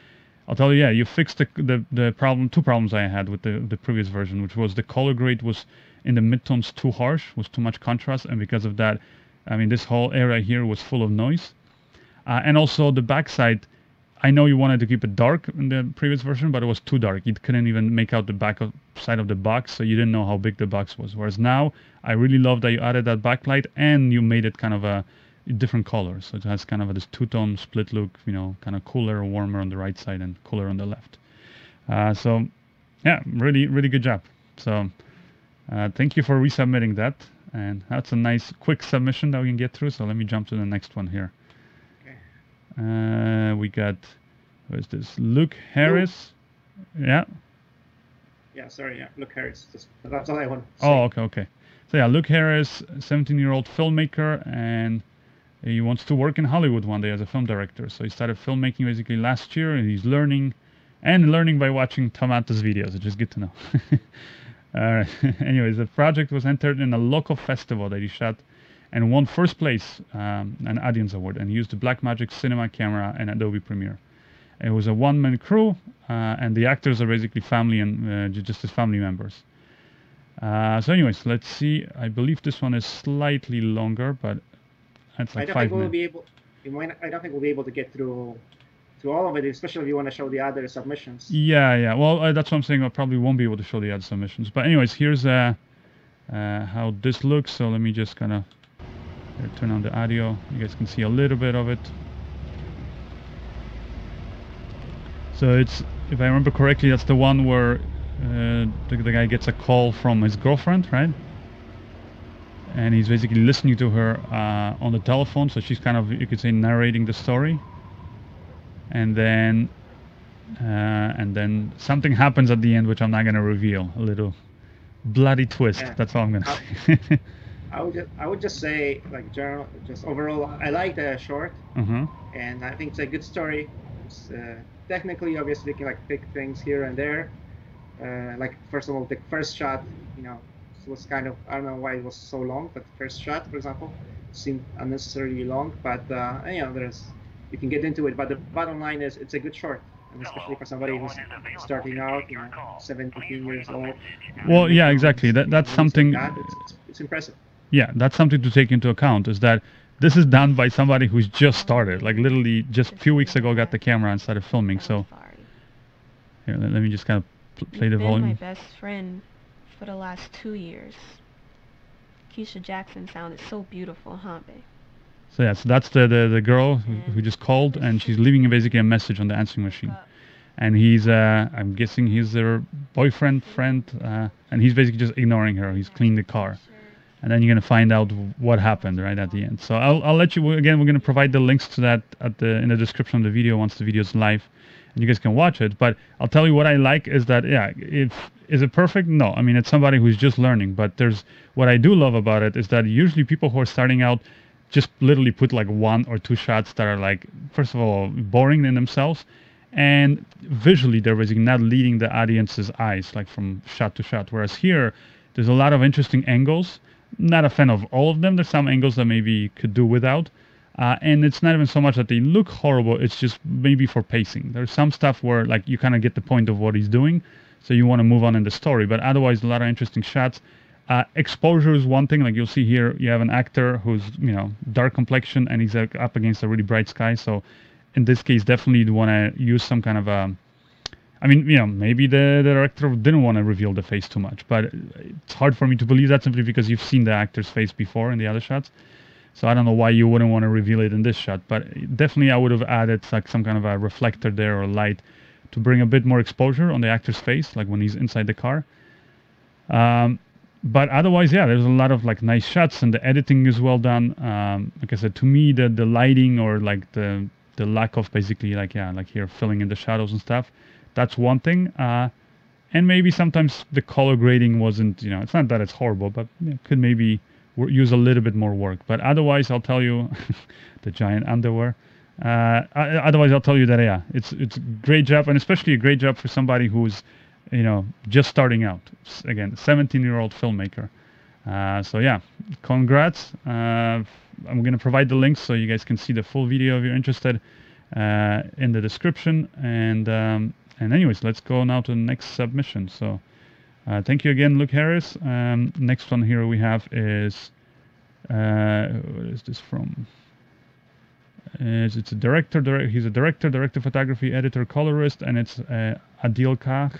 I'll tell you, you fixed the problem, two problems I had with the previous version, which was the color grade was in the midtones too harsh, was too much contrast, and because of that, I mean, this whole area here was full of noise. And also the backside, I know you wanted to keep it dark in the previous version, but it was too dark. You couldn't even make out the side of the box, so you didn't know how big the box was. Whereas now, I really love that you added that backlight and you made it kind of a different color. So it has kind of this two-tone split look, kind of cooler, warmer on the right side and cooler on the left. So yeah, really, really good job. So thank you for resubmitting that. And that's a nice quick submission that we can get through. So let me jump to the next one here. We got Who is this? Luke Harris. Yeah. Yeah, sorry, yeah, Luke Harris. That's all I want to say. Oh, okay. So yeah, Luke Harris, 17-year-old filmmaker, and he wants to work in Hollywood one day as a film director. So he started filmmaking basically last year, and he's learning by watching Tom Antos videos, which is good to know. Anyways, the project was entered in a local festival that he shot and won first place, an audience award, and he used the Blackmagic cinema camera and Adobe Premiere. It was a one-man crew, and the actors are basically family and just his family members. So anyways, let's see. I believe this one is slightly longer, but it's like 5 minutes. I don't think we'll be able to get through all of it, especially if you want to show the other submissions. Yeah. Well, that's what I'm saying. I probably won't be able to show the other submissions. But anyways, here's how this looks. So let me just kind of turn on the audio. You guys can see a little bit of it. So it's, if I remember correctly, that's the one where the guy gets a call from his girlfriend, right? And he's basically listening to her on the telephone. So she's kind of, you could say, narrating the story. And then something happens at the end, which I'm not going to reveal. A little bloody twist. Yeah. That's all I'm going to say. I would just say, like, just overall, I like the short, and I think it's a good story. It's technically, obviously, you can like pick things here and there. Like, first of all, the first shot, was kind of, I don't know why it was so long, but the first shot, for example, seemed unnecessarily long. But you can get into it. But the bottom line is, it's a good short. And especially for somebody who's starting out, 17 years old. Well, yeah, exactly. That's something. It's impressive. Yeah, that's something to take into account, is that this is done by somebody who's just started, like literally just a few weeks ago got the camera and started filming. So here, let me just kind of play the volume. You've been my best friend for the last 2 years. Keisha Jackson sounded so beautiful, huh, babe? So yeah, so that's the girl who just called, and she's leaving basically a message on the answering machine. And he's, I'm guessing he's her boyfriend, friend, and he's basically just ignoring her. He's cleaning the car. And then you're going to find out what happened right at the end. So I'll let you, again, we're going to provide the links to that in the description of the video once the video is live, and you guys can watch it. But I'll tell you what I like is that, yeah, is it perfect? No. I mean, it's somebody who's just learning. But what I do love about it is that usually people who are starting out just literally put like 1 or 2 shots that are like, first of all, boring in themselves, and visually they're basically not leading the audience's eyes like from shot to shot. Whereas here, there's a lot of interesting angles. Not a fan of all of them. There's some angles that maybe you could do without. And it's not even so much that they look horrible, it's just maybe for pacing. There's some stuff where like you kind of get the point of what he's doing, so you want to move on in the story. But otherwise, a lot of interesting shots. Exposure is one thing. Like you'll see here, you have an actor who's, dark complexion, and he's up against a really bright sky. So in this case, definitely you'd want to use some kind of maybe the director didn't want to reveal the face too much, but it's hard for me to believe that simply because you've seen the actor's face before in the other shots. So I don't know why you wouldn't want to reveal it in this shot, but definitely I would have added like some kind of a reflector there or light to bring a bit more exposure on the actor's face, like when he's inside the car. But otherwise, yeah, there's a lot of like nice shots, and the editing is well done. Like I said, to me, the lighting or like the lack of basically like here filling in the shadows and stuff, that's one thing. And maybe sometimes the color grading wasn't, it's not that it's horrible, but could maybe use a little bit more work. But otherwise, I'll tell you, the giant underwear. Otherwise, I'll tell you that, yeah, it's a great job, and especially a great job for somebody who's, just starting out. Again, 17-year-old filmmaker. So yeah, congrats. I'm going to provide the links so you guys can see the full video if you're interested in the description. And anyways, let's go now to the next submission. So thank you again, Luke Harris. Next one here we have is, what is this from? It's a director. He's a director photography, editor, colorist, and it's Adilkar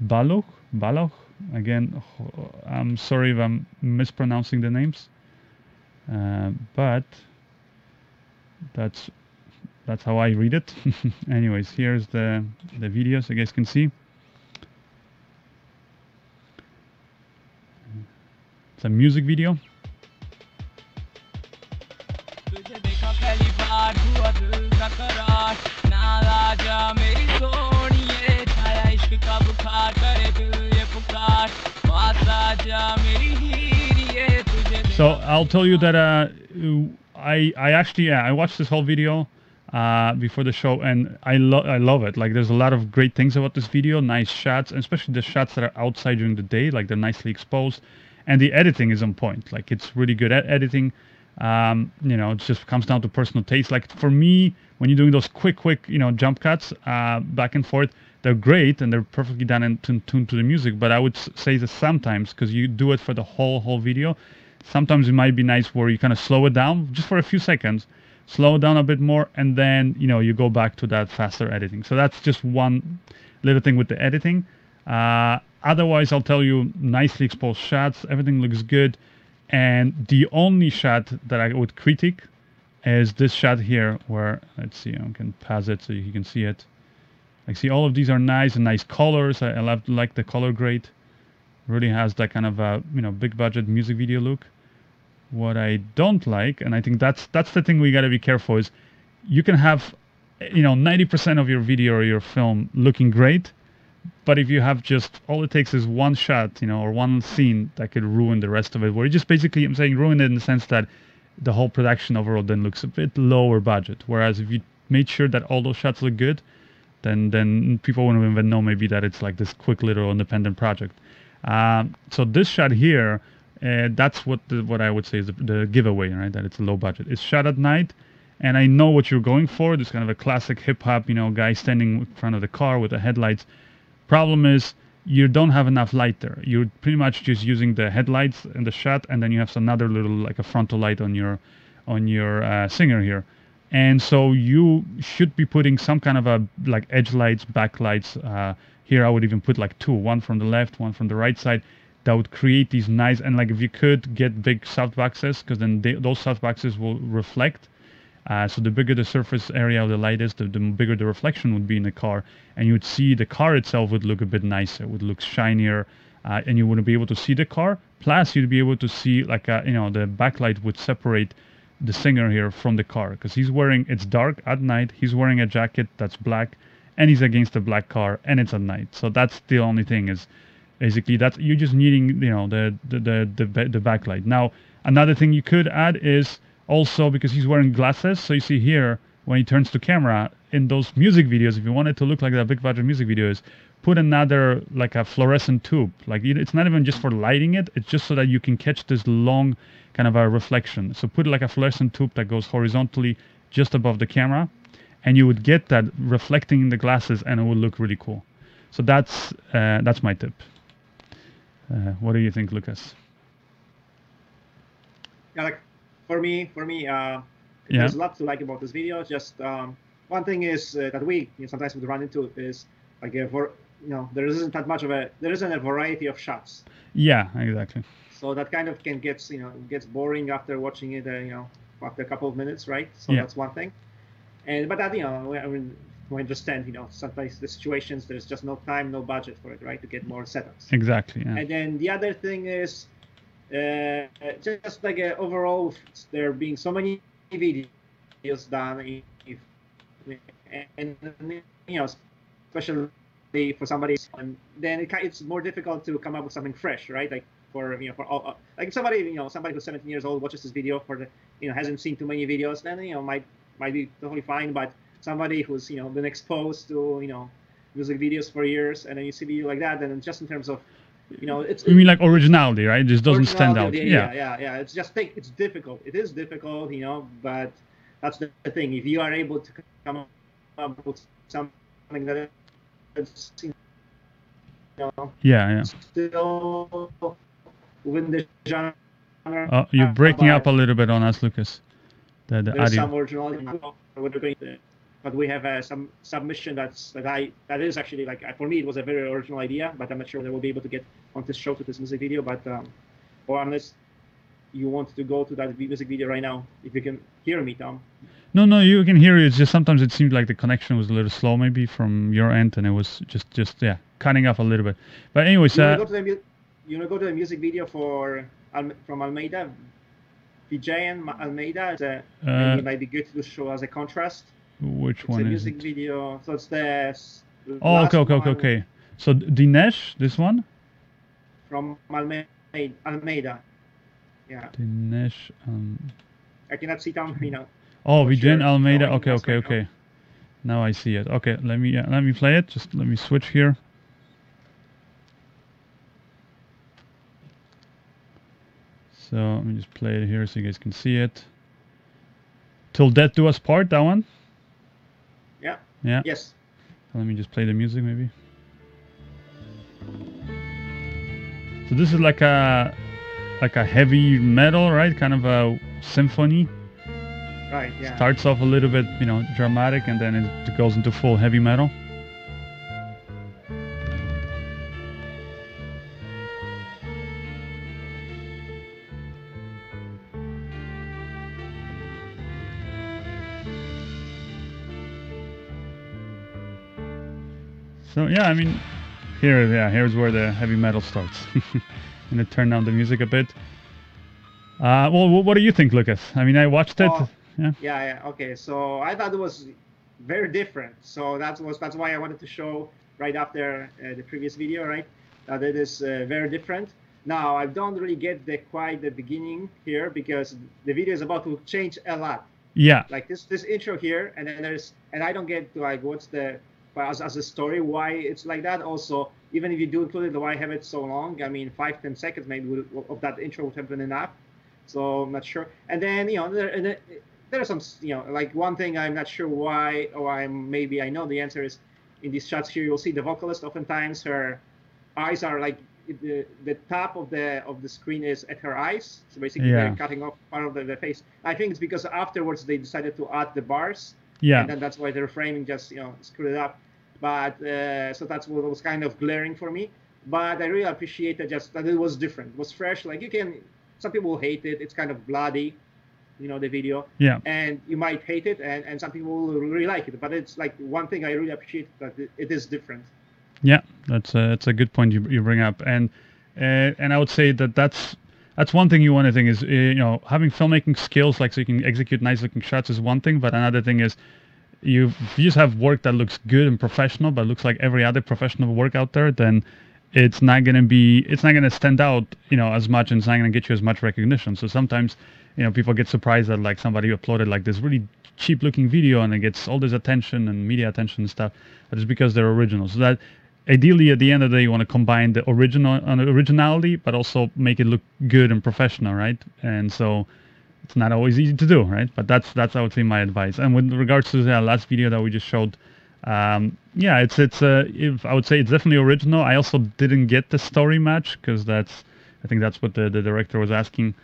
Baloch. Again, I'm sorry if I'm mispronouncing the names, but that's how I read it. Anyways, here's the video so you guys can see. It's a music video. So I'll tell you that I actually I watched this whole video before the show, and I love it. Like there's a lot of great things about this video, nice shots, and especially the shots that are outside during the day, like they're nicely exposed, and the editing is on point. Like it's really good at editing. It just comes down to personal taste. Like for me, when you're doing those quick, jump cuts back and forth, they're great and they're perfectly done and tuned to the music. But I would say that sometimes, because you do it for the whole video, sometimes it might be nice where you kind of slow it down just for a few seconds, slow it down a bit more, and then you go back to that faster editing. So that's just one little thing with the editing. Otherwise, I'll tell you, nicely exposed shots, everything looks good. And the only shot that I would critique is this shot here, where let's see, I can pass it so you can see it. Like, see, all of these are nice and nice colors. I like the color grade. Really has that kind of big budget music video look. What I don't like, and I think that's the thing we got to be careful, is you can have 90% of your video or your film looking great, but if you have just all it takes is one shot, or one scene, that could ruin the rest of it. Where you just basically, I'm saying, ruin it in the sense that the whole production overall then looks a bit lower budget. Whereas if you made sure that all those shots look good, then people wouldn't even know maybe that it's like this quick little independent project. So this shot here, that's what I would say is the giveaway, right? That it's low budget. It's shot at night, and I know what you're going for. This kind of a classic hip hop, guy standing in front of the car with the headlights. Problem is, you don't have enough light there. You're pretty much just using the headlights in the shot, and then you have another little, like a frontal light on your singer here. And so you should be putting some kind of a like edge lights, backlights. Here I would even put like two, one from the left, one from the right side. That would create these nice, and like if you could get big softboxes, because then those softboxes will reflect. So the bigger the surface area of the light is, the bigger the reflection would be in the car, and you would see the car itself would look a bit nicer, would look shinier, and you wouldn't be able to see the car. Plus, you'd be able to see like the backlight would separate the singer here from the car, because it's dark at night. He's wearing a jacket that's black, and he's against a black car, and it's at night. So that's the only thing, is basically that you're just needing the backlight. Now another thing you could add is also, because he's wearing glasses, so you see here when he turns to camera in those music videos, if you want it to look like that big budget music videos, put another like a fluorescent tube. Like it's not even just for lighting it, it's just so that you can catch this long kind of a reflection. So put like a fluorescent tube that goes horizontally just above the camera, and you would get that reflecting in the glasses, and it would look really cool. So that's my tip. What do you think, Lucas? Yeah, like for me, there's a lot to like about this video. Just one thing is that we sometimes would run into is like there isn't a variety of shots. Yeah, exactly. So that kind of gets boring after watching it, after a couple of minutes, right? So that's one thing. But that we understand, sometimes the situations there's just no time, no budget for it, right? To get more setups. Exactly. Yeah. And then the other thing is just like overall, there being so many videos done, and especially for somebody, and then it's more difficult to come up with something fresh, right? Like for like somebody who's 17 years old watches this video hasn't seen too many videos, then might be totally fine. But somebody who's been exposed to music videos for years, and then you see a video like that, and just in terms of you mean like originality, right? It just doesn't stand out. Yeah. It's difficult. It is difficult, but that's the thing. If you are able to come up with something that is, still within the genre. You're breaking up a little bit on us, Lucas. The there's audio. some originality. But we have some submission that is actually, like, for me it was a very original idea, but I'm not sure that we'll be able to get on this show to this music video. But or unless you want to go to that music video right now, if you can hear me, Tom. No, you can hear it. It's just sometimes it seemed like the connection was a little slow, maybe from your end, and it was just cutting off a little bit. But anyways, you wanna go to the music video from Almeida, PJ and Almeida. Maybe it might be good to show as a contrast. Which one is it? It's a music video. So it's the okay. So Dinesh, this one? From Almeida. Yeah. Dinesh. I cannot see Tom. Oh, what Vijay you're Almeida. showing Okay, us okay, right now. okay. Now I see it. Okay, let me play it. Just let me switch here. So let me just play it here so you guys can see it. Till Death Do Us Part, that one? Yeah. Yeah. Yes. Let me just play the music maybe. So this is like a heavy metal, right? Kind of a symphony. Right. Yeah. Starts off a little bit, dramatic, and then it goes into full heavy metal. So yeah, I mean, here's where the heavy metal starts. I'm gonna turn down the music a bit. Well, what do you think, Lucas? I mean, I watched it. Well, Yeah. yeah. Okay. So I thought it was very different. So that's why I wanted to show right after the previous video, right? That it is very different. Now I don't really get quite the beginning here because the video is about to change a lot. Yeah. Like this intro here, and then and I don't get like what's the as a story why it's like that. Also, even if you do include it, why have it so long? I mean, 5-10 seconds maybe of that intro would have been enough. So I'm not sure. And then there are some like one thing I'm not sure why, or maybe I know the answer is in these shots here you'll see the vocalist oftentimes her eyes are like the top of the screen is at her eyes, so basically Yeah. they're cutting off part of the face. I think it's because afterwards they decided to add the bars, Yeah. and then that's why their framing just screwed it up. But so that's what was kind of glaring for me. But I really appreciated just that it was different, it was fresh. Like some people hate it, it's kind of bloody, the video. Yeah. And you might hate it, and some people will really like it. But it's like one thing I really appreciate that it is different. Yeah, that's a good point you bring up, and I would say that's one thing you want to think is having filmmaking skills, like so you can execute nice looking shots is one thing, but another thing is you just have work that looks good and professional but looks like every other professional work out there, then it's not gonna stand out as much, and it's not gonna get you as much recognition. So sometimes people get surprised that like somebody uploaded like this really cheap looking video and it gets all this attention and media attention and stuff, but it's because they're original. So that ideally at the end of the day you want to combine the originality but also make it look good and professional, right? And so it's not always easy to do, right? But that's I would say my advice. And with regards to the last video that we just showed, yeah, it's if I would say it's definitely original. I also didn't get the story match because I think that's what the director was asking.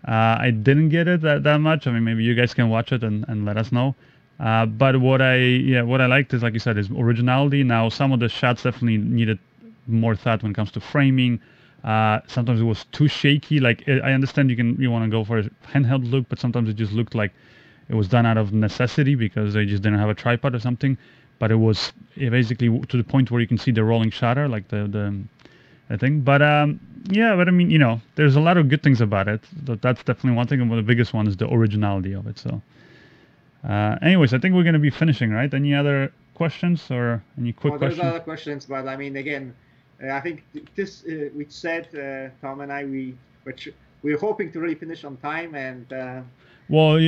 I didn't get it that much. I mean, maybe you guys can watch it and let us know. But what I liked is, like you said, is originality. Now some of the shots definitely needed more thought when it comes to framing. Sometimes it was too shaky. Like I understand you want to go for a handheld look, but sometimes it just looked like it was done out of necessity because they just didn't have a tripod or something. But it was basically to the point where you can see the rolling shutter, like the thing. But yeah, but I mean, there's a lot of good things about it. That's definitely one thing, and one of the biggest one is the originality of it. So, anyways, I think we're gonna be finishing, right? Any other questions or any quick Well, there's questions? other questions, but I mean, again, I think this we said Tom and I we're hoping to really finish on time, and Well,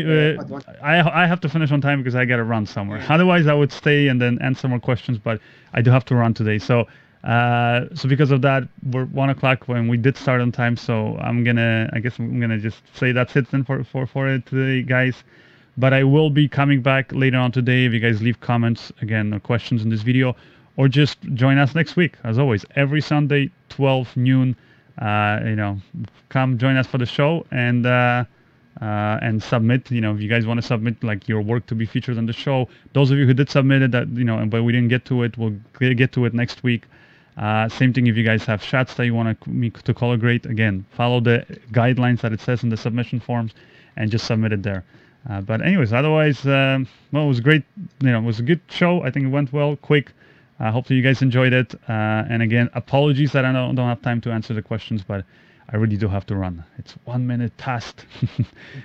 but I have to finish on time because I gotta run somewhere. Yeah. Otherwise, I would stay and then answer more questions. But I do have to run today. So, so because of that, we're 1 o'clock when we did start on time. So I guess I'm gonna just say that's it then for it today, guys. But I will be coming back later on today. If you guys leave comments again or questions in this video, or just join us next week. As always, every Sunday, 12 noon. Come join us for the show and submit. If you guys want to submit like your work to be featured on the show, those of you who did submit it, but we didn't get to it, we'll get to it next week. Same thing if you guys have shots that you want me to color grade. Again, follow the guidelines that it says in the submission forms and just submit it there. But anyways, otherwise, well, it was great. It was a good show. I think it went well, quick. Hopefully you guys enjoyed it. And again, apologies that I don't have time to answer the questions, but I really do have to run. It's 1 minute past,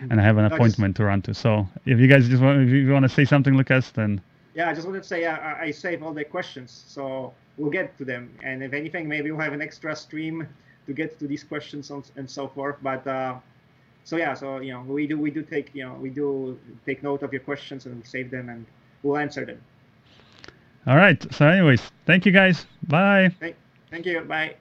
and I have an appointment to run to. So if you guys if you want to say something, Lucas, then. Yeah, I just wanted to say I save all the questions, so we'll get to them. And if anything, maybe we'll have an extra stream to get to these questions and so forth. But so yeah, so we do take note of your questions and we save them and we'll answer them. All right. So anyways, thank you guys. Bye. Thank you. Bye.